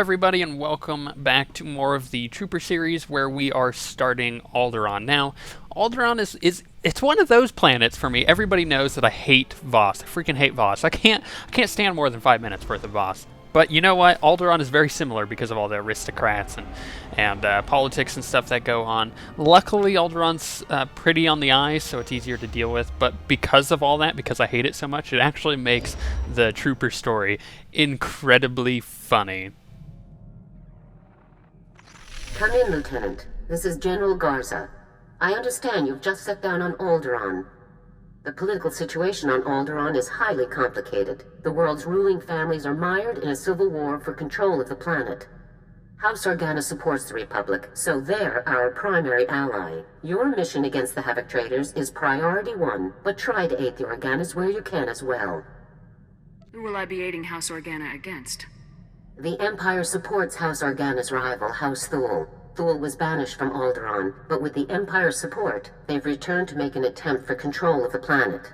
everybody, and welcome back to more of the Trooper series, where we are starting Alderaan. Now, Alderaan is it's one of those planets for me. Everybody knows that I hate Voss. I freaking hate Voss. I can't stand more than 5 minutes worth of Voss. But you know what? Alderaan is very similar because of all the aristocrats and politics and stuff that go on. Luckily, Alderaan's pretty on the eyes, so it's easier to deal with. But because of all that, because I hate it so much, it actually makes the Trooper story incredibly funny. Come in, Lieutenant. This is General Garza. I understand you've just set down on Alderaan. The political situation on Alderaan is highly complicated. The world's ruling families are mired in a civil war for control of the planet. House Organa supports the Republic, so they're our primary ally. Your mission against the Havoc Traders is priority one, but try to aid the Organas where you can as well. Who will I be aiding House Organa against? The Empire supports House Organa's rival, House Thule. Thule was banished from Alderaan, but with the Empire's support, they've returned to make an attempt for control of the planet.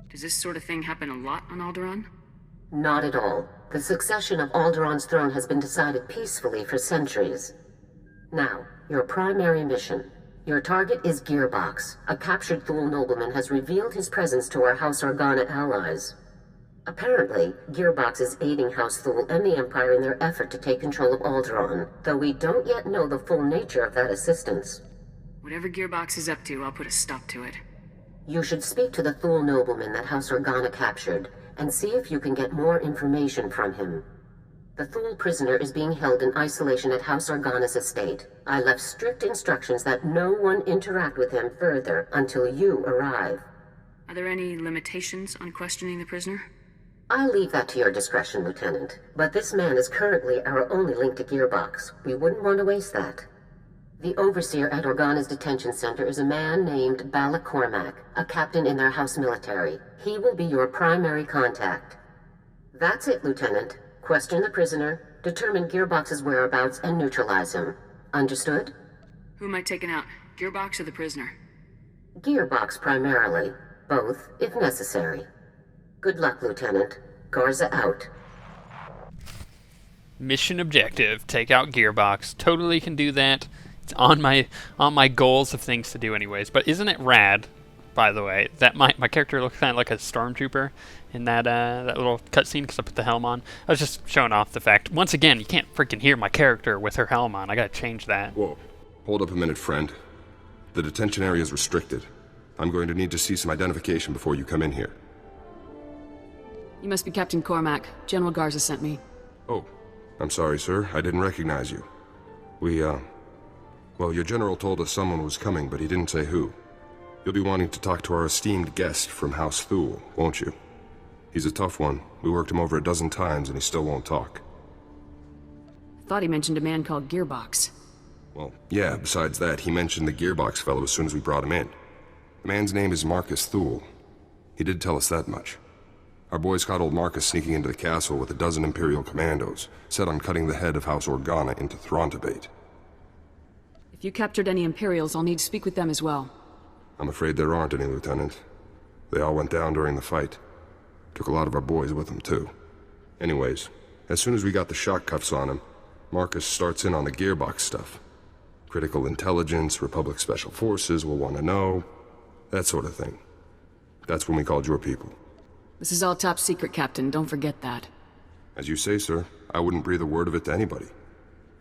Does this sort of thing happen a lot on Alderaan? Not at all. The succession of Alderaan's throne has been decided peacefully for centuries. Now, your primary mission. Your target is Gearbox. A captured Thule nobleman has revealed his presence to our House Organa allies. Apparently, Gearbox is aiding House Thule and the Empire in their effort to take control of Alderaan, though we don't yet know the full nature of that assistance. Whatever Gearbox is up to, I'll put a stop to it. You should speak to the Thule nobleman that House Organa captured, and see if you can get more information from him. The Thule prisoner is being held in isolation at House Organa's estate. I left strict instructions that no one interact with him further until you arrive. Are there any limitations on questioning the prisoner? I'll leave that to your discretion, Lieutenant. But this man is currently our only link to Gearbox. We wouldn't want to waste that. The overseer at Organa's detention center is a man named Balak Cormac, a captain in their house military. He will be your primary contact. That's it, Lieutenant. Question the prisoner, determine Gearbox's whereabouts, and neutralize him. Understood? Who am I taking out, Gearbox or the prisoner? Gearbox primarily. Both, if necessary. Good luck, Lieutenant. Garza out. Mission objective: take out Gearbox. Totally can do that. It's on my goals of things to do anyways. But isn't it rad, by the way, that my character looks kind of like a stormtrooper in that little cutscene because I put the helm on? I was just showing off the fact. Once again, you can't freaking hear my character with her helm on. I gotta change that. Whoa. Hold up a minute, friend. The detention area is restricted. I'm going to need to see some identification before you come in here. You must be Captain Cormac. General Garza sent me. Oh, I'm sorry, sir. I didn't recognize you. Well, your general told us someone was coming, but he didn't say who. You'll be wanting to talk to our esteemed guest from House Thule, won't you? He's a tough one. We worked him over a dozen times, and he still won't talk. Thought he mentioned a man called Gearbox. Well, yeah, besides that, he mentioned the Gearbox fellow as soon as we brought him in. The man's name is Marcus Thule. He did tell us that much. Our boys caught old Marcus sneaking into the castle with a dozen Imperial commandos, set on cutting the head of House Organa into Throntabate. If you captured any Imperials, I'll need to speak with them as well. I'm afraid there aren't any, Lieutenant. They all went down during the fight. Took a lot of our boys with them, too. Anyways, as soon as we got the shock cuffs on him, Marcus starts in on the Gearbox stuff. Critical intelligence, Republic Special Forces will want to know, that sort of thing. That's when we called your people. This is all top secret, Captain. Don't forget that. As you say, sir. I wouldn't breathe a word of it to anybody.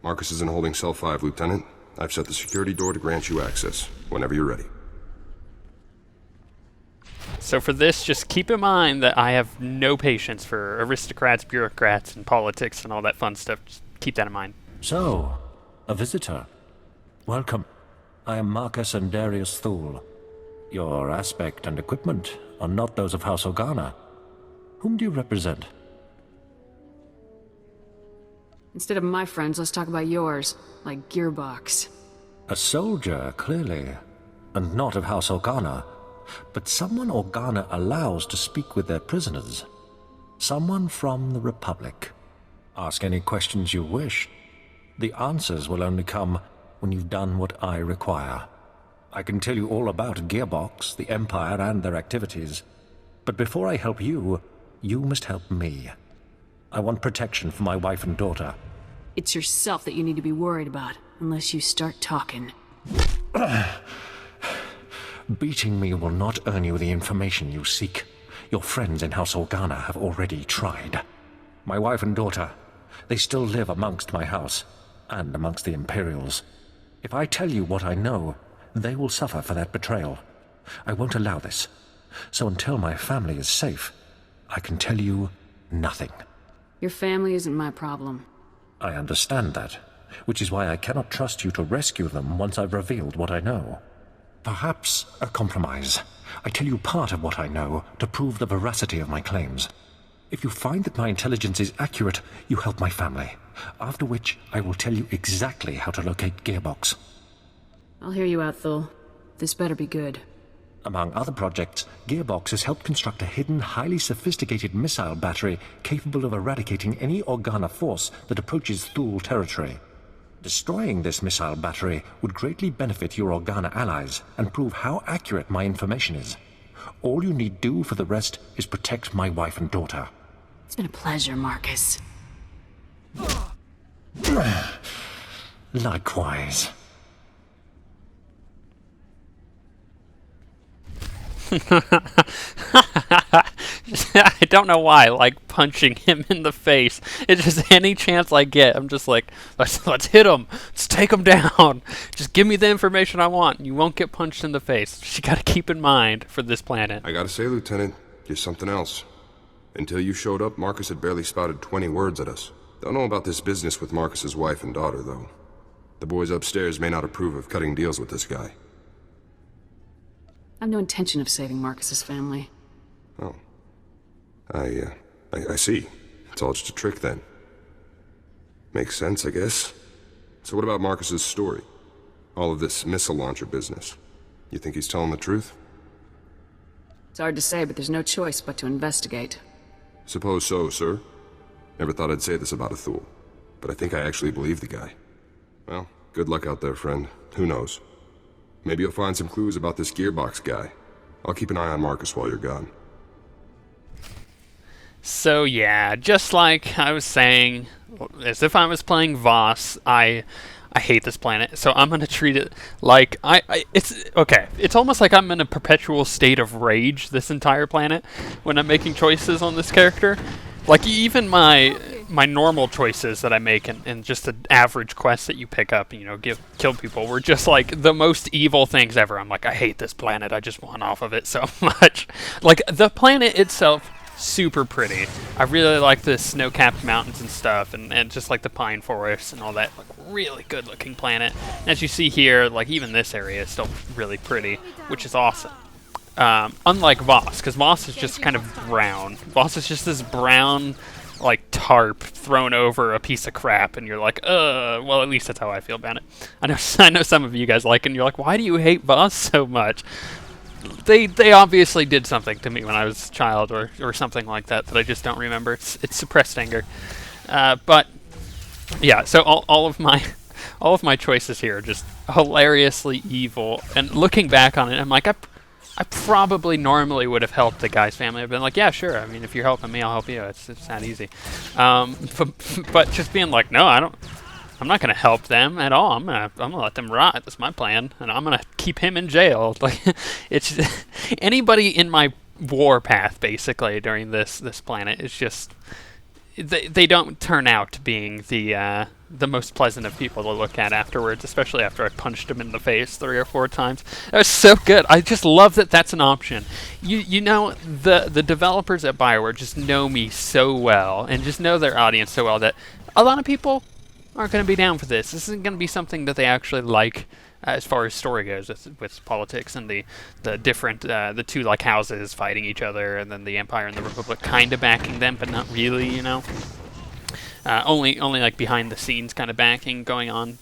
Marcus is in holding cell 5, Lieutenant. I've set the security door to grant you access, whenever you're ready. So for this, just keep in mind that I have no patience for aristocrats, bureaucrats, and politics and all that fun stuff. Just keep that in mind. So, a visitor. Welcome. I am Marcus and Darius Thule. Your aspect and equipment are not those of House Organa. Whom do you represent? Instead of my friends, let's talk about yours, like Gearbox. A soldier, clearly, and not of House Organa, but someone Organa allows to speak with their prisoners. Someone from the Republic. Ask any questions you wish. The answers will only come when you've done what I require. I can tell you all about Gearbox, the Empire, and their activities. But before I help you, you must help me. I want protection for my wife and daughter. It's yourself that you need to be worried about, unless you start talking. Beating me will not earn you the information you seek. Your friends in House Organa have already tried. My wife and daughter, they still live amongst my house, and amongst the Imperials. If I tell you what I know, they will suffer for that betrayal. I won't allow this. So until my family is safe, I can tell you nothing. Your family isn't my problem. I understand that, which is why I cannot trust you to rescue them once I've revealed what I know. Perhaps a compromise. I tell you part of what I know to prove the veracity of my claims. If you find that my intelligence is accurate, you help my family. After which, I will tell you exactly how to locate Gearbox. I'll hear you out, Thul. This better be good. Among other projects, Gearbox has helped construct a hidden, highly sophisticated missile battery capable of eradicating any Organa force that approaches Thule territory. Destroying this missile battery would greatly benefit your Organa allies and prove how accurate my information is. All you need do for the rest is protect my wife and daughter. It's been a pleasure, Marcus. Likewise. I don't know why I like punching him in the face. It's just any chance I get, I'm just like, let's hit him. Let's take him down. Just give me the information I want, and you won't get punched in the face. Which you gotta keep in mind for this planet. I gotta say, Lieutenant, you're something else. Until you showed up, Marcus had barely spouted 20 words at us. Don't know about this business with Marcus's wife and daughter, though. The boys upstairs may not approve of cutting deals with this guy. I've no intention of saving Marcus's family. Oh. I see. It's all just a trick, then. Makes sense, I guess. So what about Marcus's story? All of this missile launcher business. You think he's telling the truth? It's hard to say, but there's no choice but to investigate. Suppose so, sir. Never thought I'd say this about a Thule, but I think I actually believe the guy. Well, good luck out there, friend. Who knows? Maybe you'll find some clues about this Gearbox guy. I'll keep an eye on Marcus while you're gone. So yeah, just like I was saying, as if I was playing Voss, I hate this planet, so I'm gonna treat it like it's okay. It's almost like I'm in a perpetual state of rage this entire planet when I'm making choices on this character. Like even my normal choices that I make in just the average quests that you pick up, you know, kill people, were just like the most evil things ever. I'm like, I hate this planet. I just want off of it so much. Like the planet itself, super pretty. I really like the snow-capped mountains and stuff, and just like the pine forests and all that. Like really good looking planet. As you see here, like even this area is still really pretty, which is awesome. Unlike Voss, because Voss is just kind of brown. Voss is just this brown, like, tarp thrown over a piece of crap, and you're like, well, at least that's how I feel about it. I know some of you guys like it, and you're like, why do you hate Voss so much? They obviously did something to me when I was a child, or something like that I just don't remember. It's suppressed anger. But, yeah, so all of my choices here are just hilariously evil, and looking back on it, I'm like, I probably normally would have helped the guy's family. I've been like, yeah, sure. I mean, if you're helping me, I'll help you. It's that easy. But just being like, no, I'm not gonna help them at all. I'm gonna let them rot. That's my plan, and I'm gonna keep him in jail. Like, it's anybody in my war path basically during this planet is just they don't turn out to being the most pleasant of people to look at afterwards, especially after I punched him in the face 3 or 4 times. That was so good. I just love that that's an option. You know, the developers at BioWare just know me so well, and just know their audience so well, that a lot of people aren't going to be down for this. This isn't going to be something that they actually like as far as story goes, with politics and the different the two like houses fighting each other, and then the Empire and the Republic kind of backing them, but not really, you know. Only like behind the scenes kind of backing going on,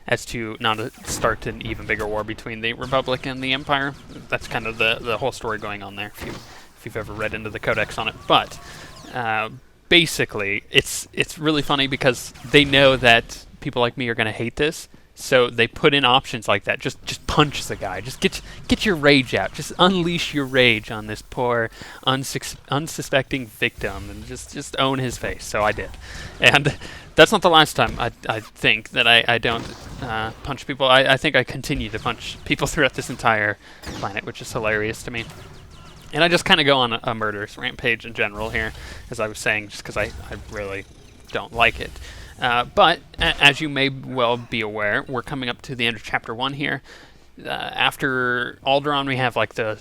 as to not start an even bigger war between the Republic and the Empire. That's kind of the whole story going on there, if you've ever read into the codex on it. But basically, it's really funny because they know that people like me are going to hate this, So they put in options like that. Just punch the guy. Just get your rage out. Just unleash your rage on this poor unsuspecting victim, and just own his face. So I did, and that's not the last time I think that I don't punch people. I think I continue to punch people throughout this entire planet, which is hilarious to me. And I just kind of go on a murderous rampage in general here, as I was saying, just because I really don't like it. But as you may well be aware, we're coming up to the end of Chapter 1 here. After Alderaan, we have like the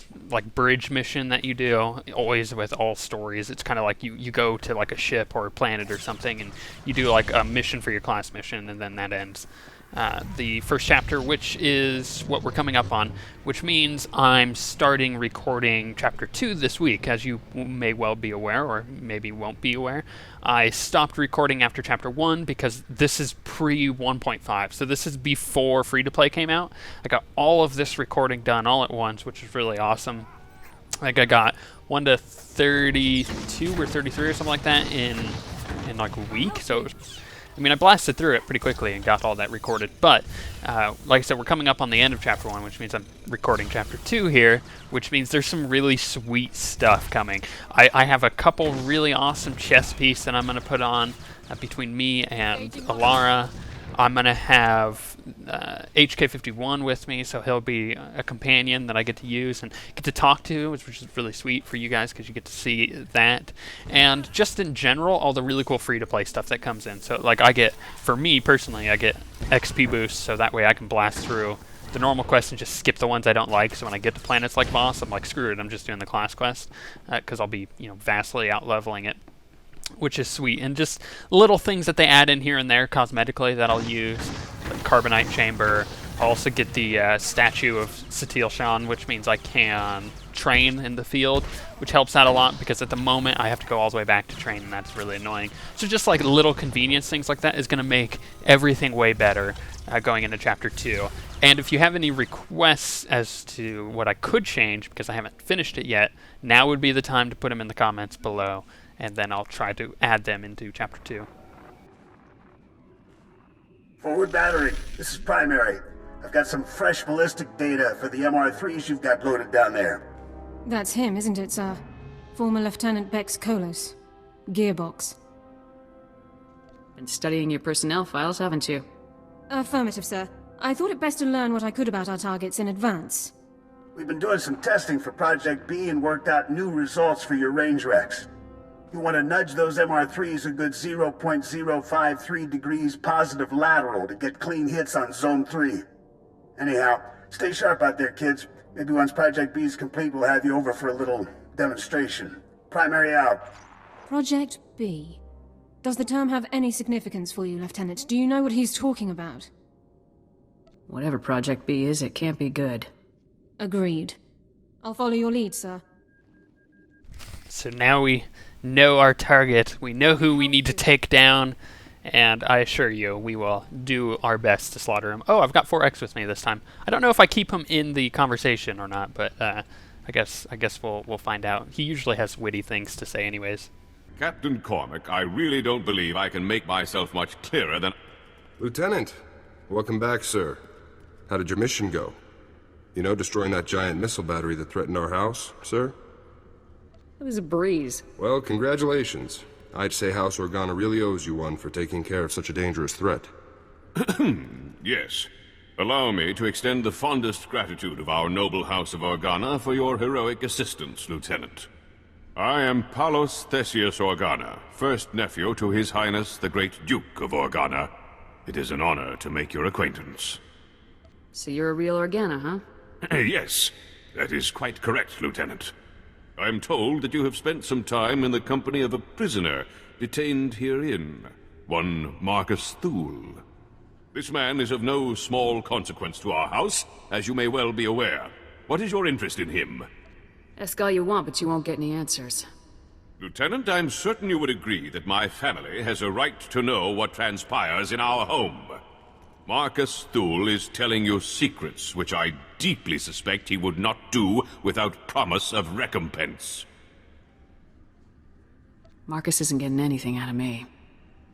bridge mission that you do, always with all stories. It's kind of like you go to like a ship or a planet or something, and you do like a mission for your class mission, and then that ends. The first chapter, which is what we're coming up on, which means I'm starting recording Chapter 2 this week, as you may well be aware, or maybe won't be aware. I stopped recording after Chapter 1 because this is pre-1.5, so this is before Free-to-Play came out. I got all of this recording done all at once, which is really awesome. Like I got 1 to 32 or 33 or something like that in like a week, so it was, I mean, I blasted through it pretty quickly and got all that recorded, but like I said, we're coming up on the end of Chapter 1, which means I'm recording Chapter 2 here, which means there's some really sweet stuff coming. I have a couple really awesome chess pieces that I'm going to put on between me and Alara. I'm going to have HK51 with me, so he'll be a companion that I get to use and get to talk to, which is really sweet for you guys because you get to see that. And just in general, all the really cool free-to-play stuff that comes in. So, like, for me personally, I get XP boosts, so that way I can blast through the normal quests and just skip the ones I don't like. So when I get to planets like Voss, I'm like, screw it, I'm just doing the class quest because I'll be, vastly out-leveling it, which is sweet. And just little things that they add in here and there cosmetically that I'll use, like Carbonite Chamber. I'll also get the statue of Satil Shan, which means I can train in the field, which helps out a lot because at the moment I have to go all the way back to train, and that's really annoying. So just like little convenience things like that is going to make everything way better going into Chapter 2. And if you have any requests as to what I could change, because I haven't finished it yet, now would be the time to put them in the comments below, and then I'll try to add them into Chapter 2. Forward battery, this is Primary. I've got some fresh ballistic data for the MR3s you've got loaded down there. That's him, isn't it, sir? Former Lieutenant Bex Kolos. Gearbox. Been studying your personnel files, haven't you? Affirmative, sir. I thought it best to learn what I could about our targets in advance. We've been doing some testing for Project B and worked out new results for your range recs. You want to nudge those MR3s a good 0.053 degrees positive lateral to get clean hits on Zone 3. Anyhow, stay sharp out there, kids. Maybe once Project B is complete, we'll have you over for a little demonstration. Primary out. Project B. Does the term have any significance for you, Lieutenant? Do you know what he's talking about? Whatever Project B is, it can't be good. Agreed. I'll follow your lead, sir. So now we know our target, we know who we need to take down, and I assure you, we will do our best to slaughter him. Oh, I've got 4X with me this time. I don't know if I keep him in the conversation or not, but I guess we'll find out. He usually has witty things to say anyways. Captain Cormac, I really don't believe I can make myself much clearer than... Lieutenant, welcome back, sir. How did your mission go? Destroying that giant missile battery that threatened our house, sir? It was a breeze. Well, congratulations. I'd say House Organa really owes you one for taking care of such a dangerous threat. Yes. Allow me to extend the fondest gratitude of our noble House of Organa for your heroic assistance, Lieutenant. I am Palos Theseus Organa, first nephew to His Highness the Great Duke of Organa. It is an honor to make your acquaintance. So you're a real Organa, huh? Yes, that is quite correct, Lieutenant. I'm told that you have spent some time in the company of a prisoner detained herein, one Marcus Thule. This man is of no small consequence to our house, as you may well be aware. What is your interest in him? Ask all you want, but you won't get any answers. Lieutenant, I'm certain you would agree that my family has a right to know what transpires in our home. Marcus Thule is telling you secrets which I deeply suspect he would not do without promise of recompense. Marcus isn't getting anything out of me.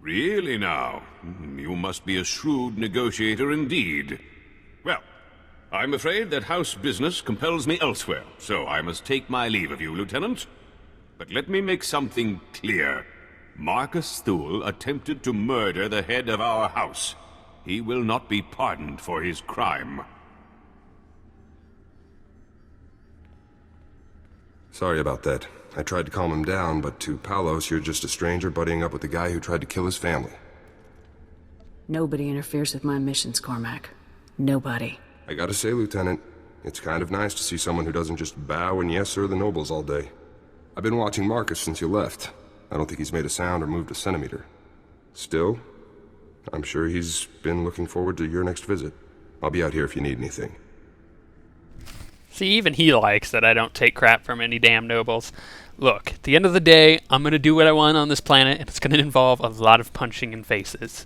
Really now? You must be a shrewd negotiator indeed. Well, I'm afraid that house business compels me elsewhere, so I must take my leave of you, Lieutenant. But let me make something clear. Marcus Thule attempted to murder the head of our house. He will not be pardoned for his crime. Sorry about that. I tried to calm him down, but to Palos, you're just a stranger buddying up with the guy who tried to kill his family. Nobody interferes with my missions, Cormac. Nobody. I gotta say, Lieutenant, it's kind of nice to see someone who doesn't just bow and yes sir the nobles all day. I've been watching Marcus since you left. I don't think he's made a sound or moved a centimeter. Still, I'm sure he's been looking forward to your next visit. I'll be out here if you need anything. See, even he likes that I don't take crap from any damn nobles. Look, at the end of the day, I'm going to do what I want on this planet, and it's going to involve a lot of punching in faces.